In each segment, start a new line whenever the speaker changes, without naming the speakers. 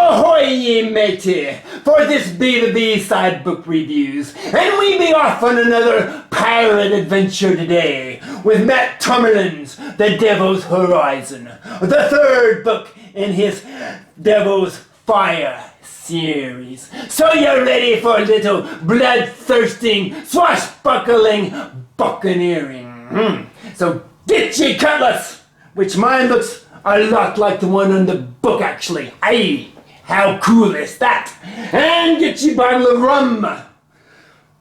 Ahoy ye matey, for this be the B-side book reviews, and we be off on another pirate adventure today with Matt Tomerlin's The Devil's Horizon, the third book in his Devil's Fire series. So you're ready for a little bloodthirsting, swashbuckling buccaneering. So get your cutlass, which mine looks a lot like the one on the book actually. Aye, how cool is that? And get your bottle of rum.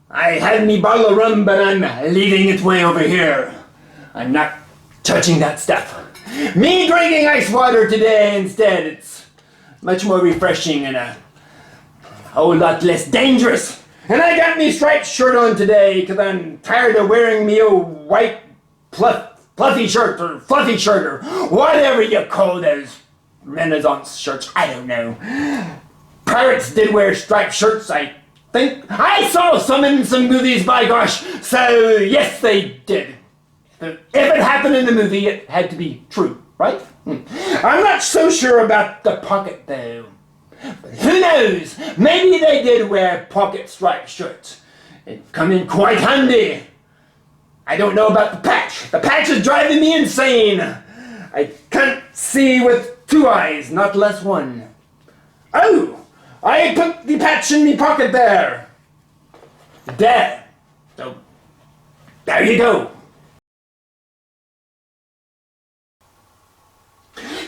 I had me bottle of rum, but I'm leaving it way over here. I'm not touching that stuff. Me drinking ice water today instead. It's much more refreshing and a whole lot less dangerous. And I got me striped shirt on today because I'm tired of wearing me old white fluffy shirt or whatever you call those Renaissance shirts. I don't know. Pirates did wear striped shirts, I think. I saw some in some movies, by gosh. So yes, they did. If it happened in the movie, it had to be true, right? I'm not so sure about the pocket though. But who knows? Maybe they did wear pocket striped shirts. It come in quite handy. I don't know about the patch. The patch is driving me insane. I can't see with two eyes, not less one. Oh, I put the patch in my pocket there. There. So, there you go.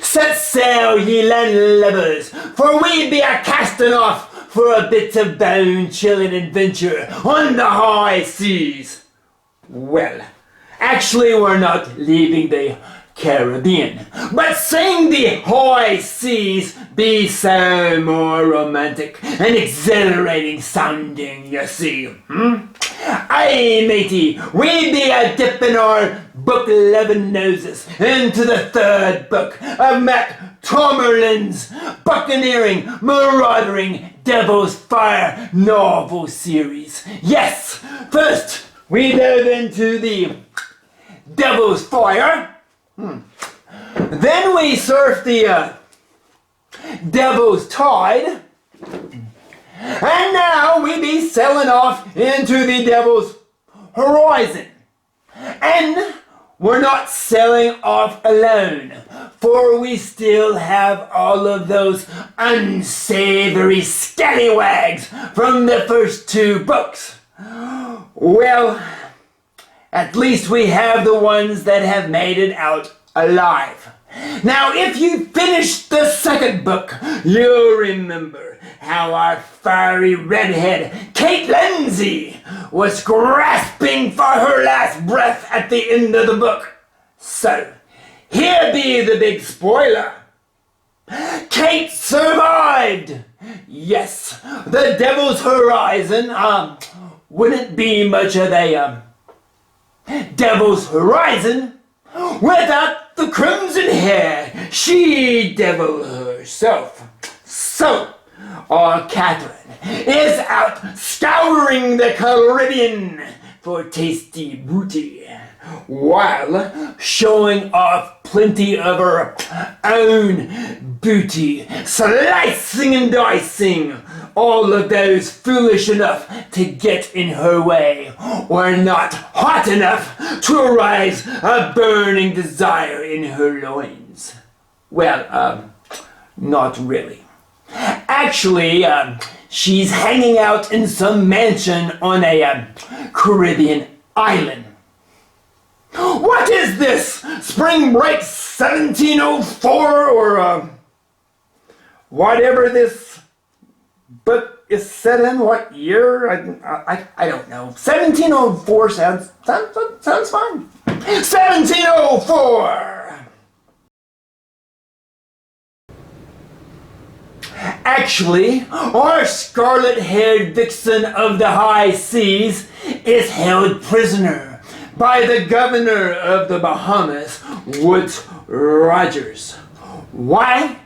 Set sail, ye landlubbers, for we be a-casting off for a bit of bone-chilling adventure on the high seas. Well, actually we're not leaving the Caribbean, but seeing the high seas be so more romantic and exhilarating sounding, you see. Aye, matey, we be a-dipping our book-loving noses into the third book of Matt Tomerlin's buccaneering, marauding, Devil's Fire novel series. Yes, first we dove into the Devil's Fire, then we surfed the Devil's Tide, and now we be sailing off into the Devil's Horizon. And we're not sailing off alone, for we still have all of those unsavory scallywags from the first two books. Well, at least we have the ones that have made it out alive. Now, if you finished the second book, you'll remember how our fiery redhead, Lindsay, was grasping for her last breath at the end of the book. So, here be the big spoiler. Kate survived! Yes, the Devil's Horizon, wouldn't be much of a, Devil's Horizon without the crimson hair, she-devil herself. So, our Catherine is out scouring the Caribbean for tasty booty, while showing off plenty of her own booty, slicing and dicing all of those foolish enough to get in her way, or not hot enough to arouse a burning desire in her loins. Well, not really. Actually, she's hanging out in some mansion on a Caribbean island. What is this? Spring Break 1704 or whatever this book is set in? What year? I don't know. 1704 sounds fine. 1704! Actually, our scarlet-haired vixen of the high seas is held prisoner by the governor of the Bahamas, Woods Rogers. Why?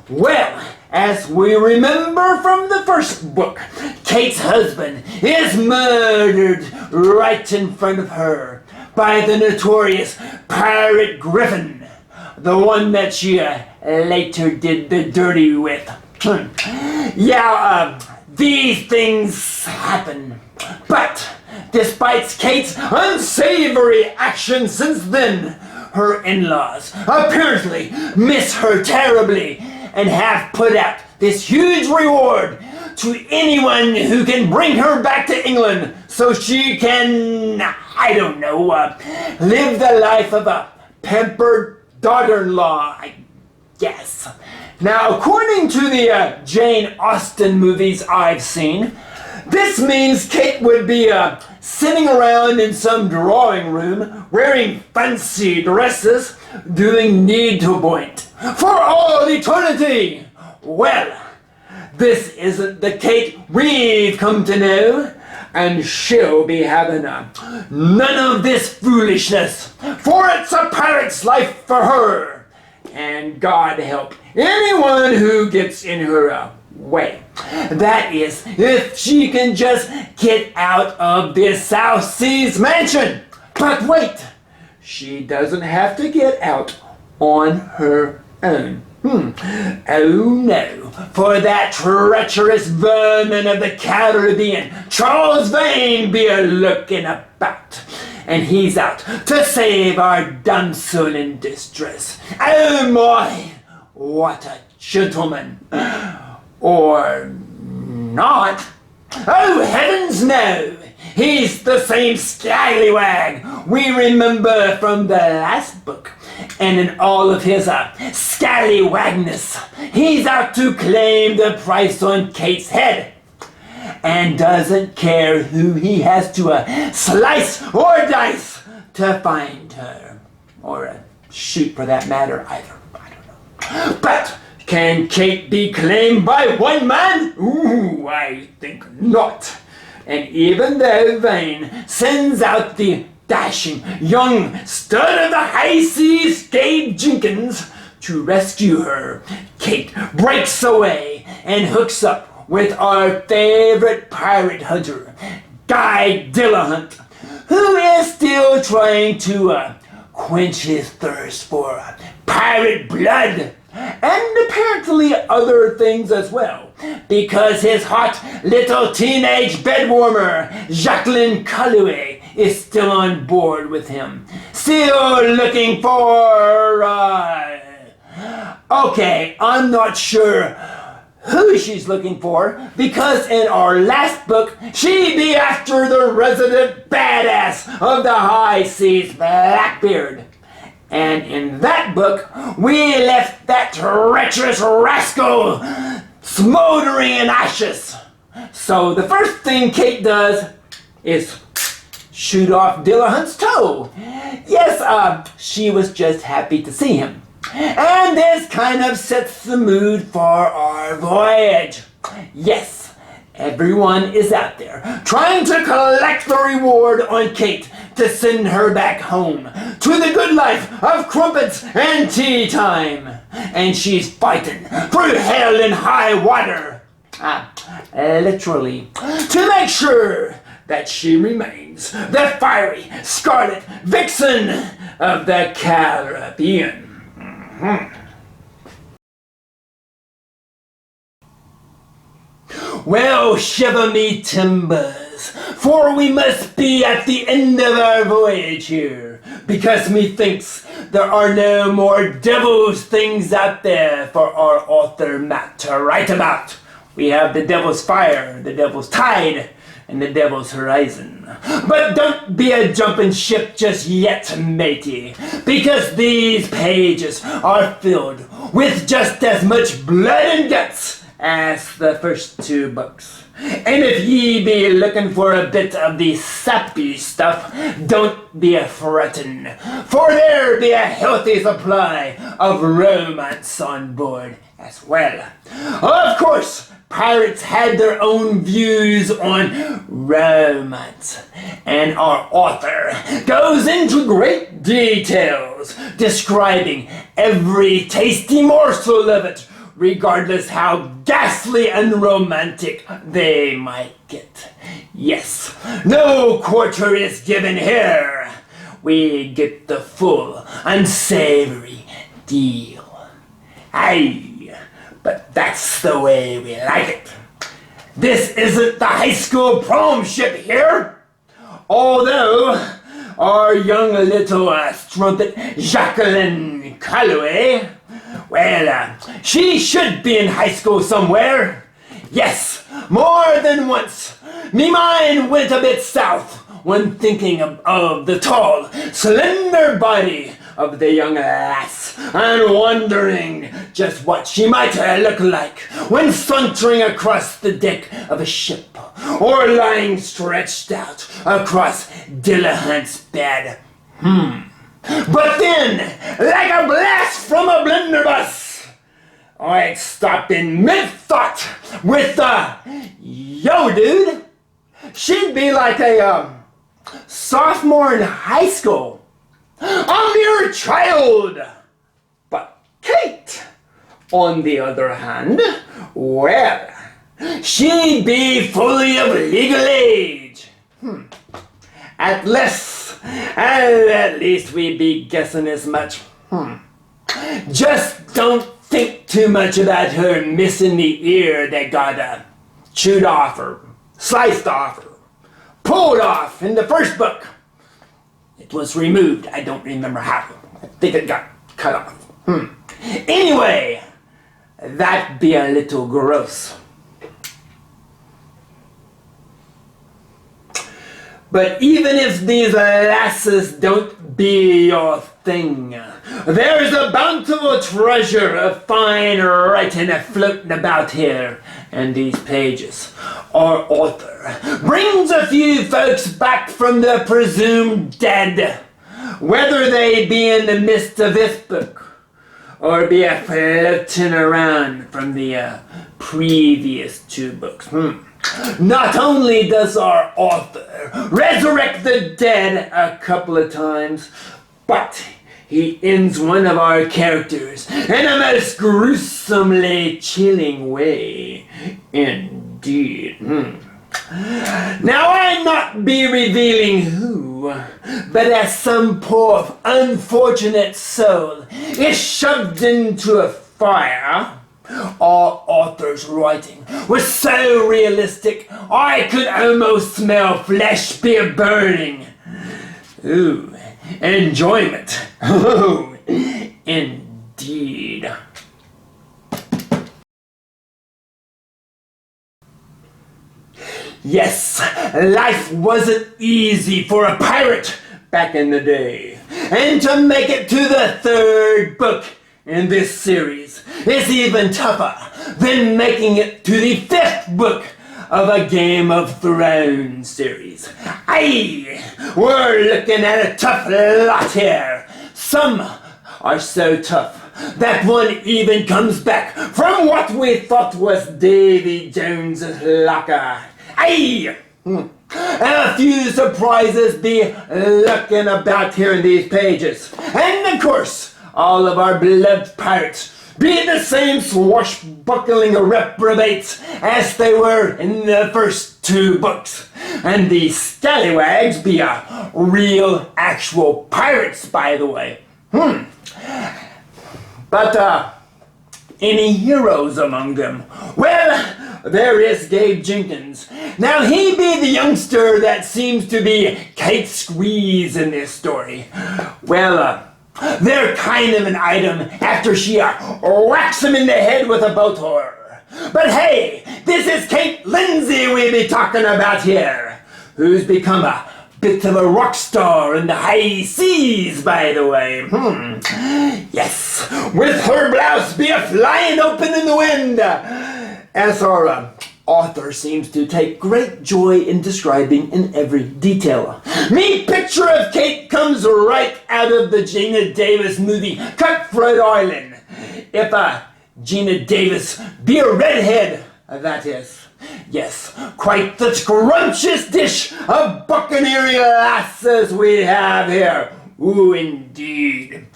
Well, as we remember from the first book, Kate's husband is murdered right in front of her by the notorious Pirate Griffin, the one that she later did the dirty with. These things happen. But despite Kate's unsavory actions since then, her in-laws apparently miss her terribly and have put out this huge reward to anyone who can bring her back to England so she can, live the life of a pampered daughter-in-law, I guess. Now, according to the Jane Austen movies I've seen, this means Kate would be sitting around in some drawing room wearing fancy dresses doing needlepoint for all eternity. Well, this isn't the Kate we've come to know, and she'll be having none of this foolishness, for it's a pirate's life for her, and God help anyone who gets in her way. That is, if she can just get out of this South Seas mansion. But wait, she doesn't have to get out on her own. Oh no, for that treacherous vermin of the Caribbean, Charles Vane, be a-looking about. And he's out to save our damsel in distress. Oh my, what a gentleman. Or not. Oh heavens no! He's the same scallywag we remember from the last book. And in all of his scallywagness, he's out to claim the price on Kate's head. And doesn't care who he has to slice or dice to find her. Or shoot for that matter either. I don't know. But can Kate be claimed by one man? Ooh, I think not. And even though Vane sends out the dashing young stud of the high seas, Gabe Jenkins, to rescue her, Kate breaks away and hooks up with our favorite pirate hunter, Guy Dillahunt, who is still trying to quench his thirst for pirate blood. And apparently other things as well, because his hot little teenage bedwarmer, Jacqueline Calloway, is still on board with him. Still looking for, okay, I'm not sure who she's looking for, because in our last book, she'd be after the resident badass of the high seas, Blackbeard. And in that book, we left that treacherous rascal smoldering in ashes. So the first thing Kate does is shoot off Dillahunt's toe. Yes, she was just happy to see him. And this kind of sets the mood for our voyage. Yes, everyone is out there trying to collect the reward on Kate to send her back home to the good life of crumpets and tea time. And she's fighting through hell and high water, literally, to make sure that she remains the fiery scarlet vixen of the Caribbean. Well, shiver me timbers, for we must be at the end of our voyage here, because methinks there are no more devil's things out there for our author Matt to write about. We have the devil's fire, the devil's tide, and the devil's horizon. But don't be a jumping ship just yet, matey, because these pages are filled with just as much blood and guts as the first two books. And if ye be looking for a bit of the sappy stuff, don't be a-frettin', for there be a healthy supply of romance on board as well. Of course, pirates had their own views on romance, and our author goes into great details describing every tasty morsel of it, regardless how ghastly and romantic they might get. Yes, no quarter is given here. We get the full, unsavory deal. Aye, but that's the way we like it. This isn't the high school prom ship here. Although our young little strumpet Jacqueline Calloway, well, she should be in high school somewhere. Yes, more than once. Me mind went a bit south when thinking of the tall, slender body of the young lass, and wondering just what she might look like when sauntering across the deck of a ship, or lying stretched out across Dillahunt's bed. But then, like a blast from a blunderbuss, I'd stop in mid-thought with yo dude, she'd be like a sophomore in high school. A mere child. But Kate, on the other hand, well, she'd be fully of legal age. At least we'd be guessing as much. Just don't think too much about her missing the ear that got chewed off or sliced off or pulled off in the first book. It was removed. I don't remember how. I think it got cut off. Anyway, that'd be a little gross. But even if these lasses don't be your thing, there's a bountiful treasure of fine writing floating about here in these pages. Our author brings a few folks back from the presumed dead, whether they be in the midst of this book, or be floating around from the previous two books. Not only does our author resurrect the dead a couple of times, but he ends one of our characters in a most gruesomely chilling way indeed. Now I'd not be revealing who, but as some poor unfortunate soul is shoved into a fire, our author's writing was so realistic I could almost smell flesh be burning. Ooh, enjoyment. Oh, indeed. Yes, life wasn't easy for a pirate back in the day. And to make it to the third book in this series is even tougher than making it to the fifth book of a Game of Thrones series. Aye, we're looking at a tough lot here. Some are so tough that one even comes back from what we thought was Davy Jones's locker. Aye! And a few surprises be lurking about here in these pages. And of course, all of our beloved pirates be the same swashbuckling reprobates as they were in the first two books. And the scallywags be real, actual pirates, by the way. But, any heroes among them? Well, there is Gabe Jenkins. Now he be the youngster that seems to be Kate's squeeze in this story. Well, they're kind of an item after she whacks him in the head with a boat oar. But hey, this is Kate Lindsay we be talking about here, who's become a bit of a rock star in the high seas, by the way. Yes, with her blouse be flying open in the wind, as our author seems to take great joy in describing in every detail. Me picture of Kate comes right out of the Gina Davis movie Cutthroat Island. If Gina Davis be a redhead, that is. Yes, quite the scrumptious dish of buccaneering lasses we have here. Ooh, indeed.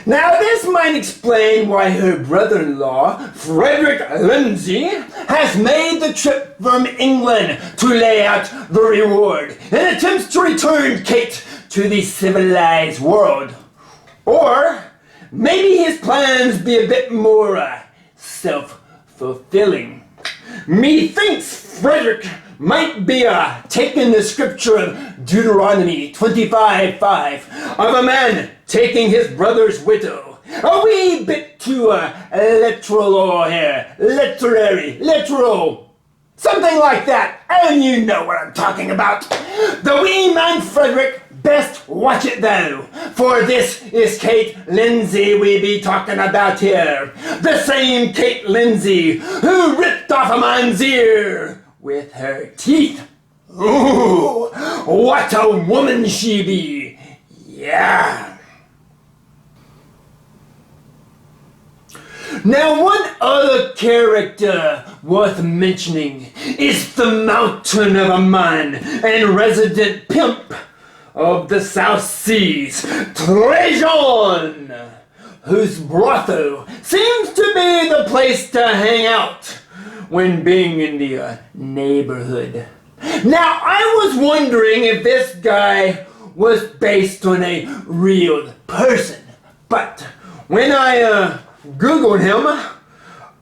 Now, this might explain why her brother-in-law, Frederick Lindsay, has made the trip from England to lay out the reward and attempts to return Kate to the civilized world. Or maybe his plans be a bit more self-fulfilling. Methinks Frederick might be taking the scripture of Deuteronomy 25:5 of a man taking his brother's widow a wee bit too literal or literal. Something like that, and you know what I'm talking about. The wee man Frederick, best watch it though, for this is Kate Lindsay we be talking about here. The same Kate Lindsay who ripped off a man's ear with her teeth. Ooh, what a woman she be. Yeah. Now, one other character worth mentioning is the mountain of a man and resident pimp of the South Seas, Trajan, whose brothel seems to be the place to hang out when being in the neighborhood. Now, I was wondering if this guy was based on a real person, but when I Googled him,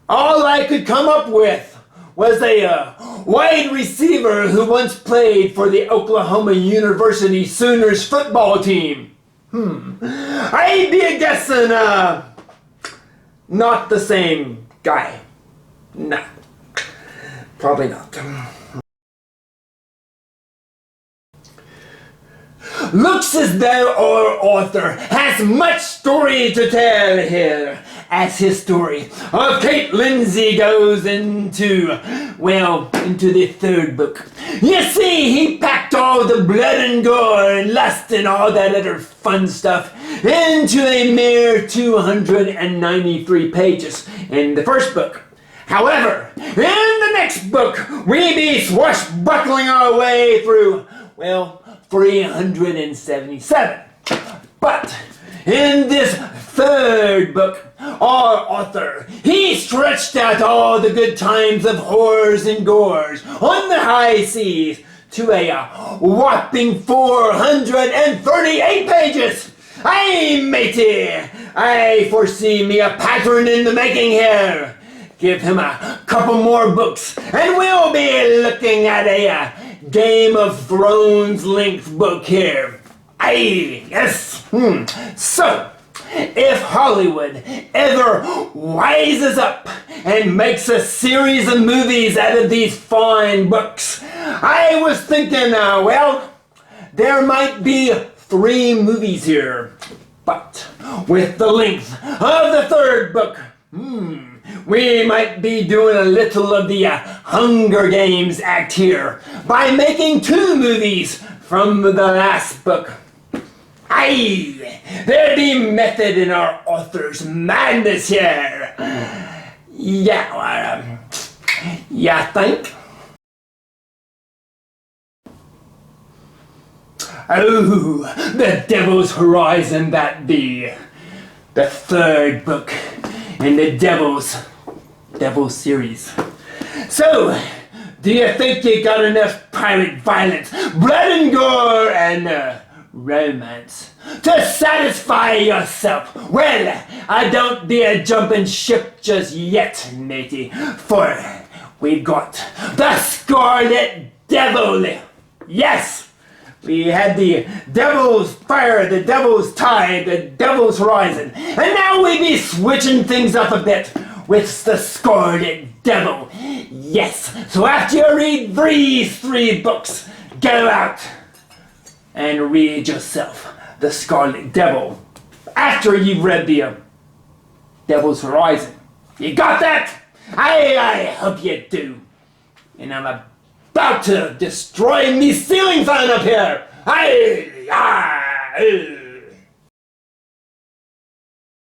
all I could come up with was a wide receiver who once played for the Oklahoma University Sooners football team. I'd be guessing not the same guy. No, probably not. Looks as though our author has much story to tell here, as his story of Kate Lindsay goes into the third book. You see, he packed all the blood and gore and lust and all that other fun stuff into a mere 293 pages in the first book. However, in the next book, we be swashbuckling our way through, 377. But in this third book, our author, he stretched out all the good times of horrors and gores on the high seas to a whopping 438 pages. Aye, matey, I foresee me a pattern in the making here. Give him a couple more books and we'll be looking at a Game of Thrones length book here. Aye, yes. So, if Hollywood ever wises up and makes a series of movies out of these fine books, I was thinking, there might be 3 movies here. But with the length of the third book, we might be doing a little of the Hunger Games act here by making 2 movies from the last book. Aye, there be method in our author's madness here. Yeah, you think? Oh, the Devil's Horizon that be. The third book in the Devil's series. So, do you think you got enough pirate violence, blood and gore, and romance to satisfy yourself? Well, I don't be a jumping ship just yet, matey, for we got the Scarlet Devil. Yes! We had the Devil's Fire, the Devil's Tide, the Devil's Horizon, and now we be switching things up a bit with the Scarlet Devil. Yes, so after you read these 3 books, go out and read yourself the Scarlet Devil. After you've read the Devil's Horizon. You got that? I hope you do. And I'm about to destroy me ceiling fan up here.